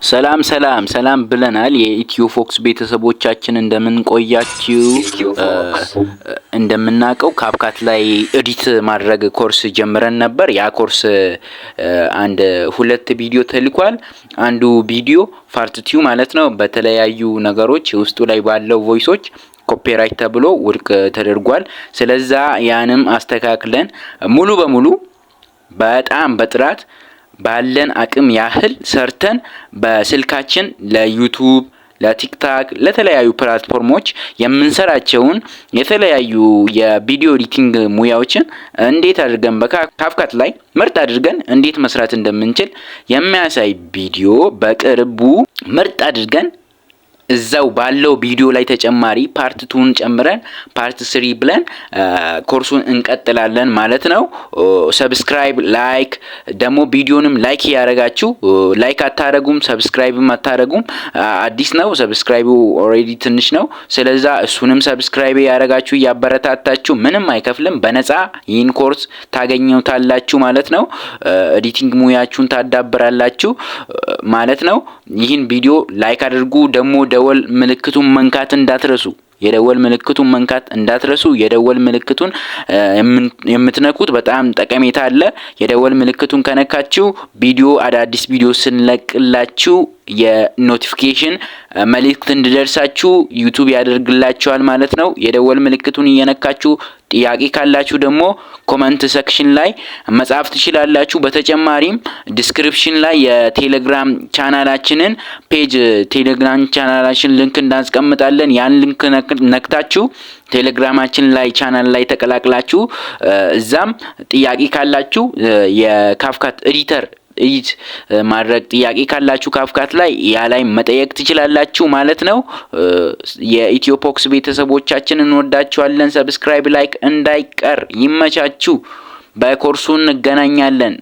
ሰላም ሰላም ሰላም ብለናል። የኢትዮ ፎክስ ቤተሰቦቻችን እንደምን ቆያችሁ? እንደምናውቀው ካፕካት ላይ ኤዲት ማድረግ ኮርስ ጀምረን ነበር። ያ ኮርስ አንድ ሁለት ቪዲዮ ተልኳል። አንዱ ቪዲዮ ፓርት 2 ማለት ነው። በተለያዩ ነገሮች ውስጡ ላይ ባለው ቮይሶች ኮፒራይት ተብሎ ውድቅ ተደርጓል። ስለዛ ያንም አስተካክለን ሙሉ በሙሉ በጣም በጥራት ባለን አቅም ያህል ሰርተን በስልካችን ለዩቲዩብ ለቲክታክ ለተለያዩ ፕላትፎርሞች የምንሰራቸውን የተለያዩ የቪዲዮ ኤዲቲንግ ሙያዎችን እንዴት አድርገን በካፕካት ላይ ምርጥ አድርገን እንዴት መስራት እንደምንችል የሚያሳይ ቪዲዮ በቅርቡ ምርጥ አድርገን እዛው ባለው ቪዲዮ ላይ ተጨማሪ ፓርት 2ን ጨምረን ፓርት 3 ብለን ኮርሱን እንቀጥላለን ማለት ነው። ሰብስክራይብ ላይክ ደግሞ ቪዲዮንም ላይክ ያረጋችሁ ላይክ አታረጉም ሰብስክራይብም አታረጉም አዲስ ነው ሰብስክራይቡ ኦሬዲ ትንሽ ነው። ስለዛ እሱንም ሰብስክራይብ ያረጋችሁ ያበረታታችሁ ምንም አይከፍልም በነፃ ይህን ኮርስ ታገኙታላችሁ ማለት ነው። ኤዲቲንግ ሙያችሁን ታዳብራላችሁ ማለት ነው። ይህን ቪዲዮ ላይክ አድርጉ ደግሞ ደወል ምልክቱን መንካት እንዳትረሱ የደወል ምልክቱን መንካት እንዳትረሱ የደወል ምልክቱን የምትነኩት በጣም ጠቀሜታ አለ። የደወል ምልክቱን ከነካችሁ ቪዲዮ አዳዲስ ቪዲዮ ስንለቅላችሁ የኖቲፊኬሽን መልእክት እንዲደርሳችሁ ዩቲዩብ ያደርግላችኋል ማለት ነው። የደወል ምልክቱን እየነካችሁ ጥያቄ ካላችሁ ደግሞ ኮሜንት ሴክሽን ላይ መጻፍ ትችላላችሁ። በተጨማሪም ዲስክሪፕሽን ላይ የቴሌግራም ቻናላችንን ፔጅ ቴሌግራም ቻናላችን ሊንክ እናስቀምጣለን። ያን ሊንክ ነክታችሁ ቴሌግራማችን ላይ ቻናል ላይ ተቀላቅላችሁ እዛም ጥያቄ ካላችሁ የካፕካት ኤዲተር ኤዲት ማድረግ ጥያቄ ካላችሁ ካፕካት ላይ ያ ላይ መጠየቅ ትችላላችሁ ማለት ነው። የኢትዮ ፎክስ ቤተሰቦቻችንን እንወዳችኋለን። ሰብስክራይብ ላይክ እንዳይቀር ይመቻችሁ። በኮርሱ እንገናኛለን።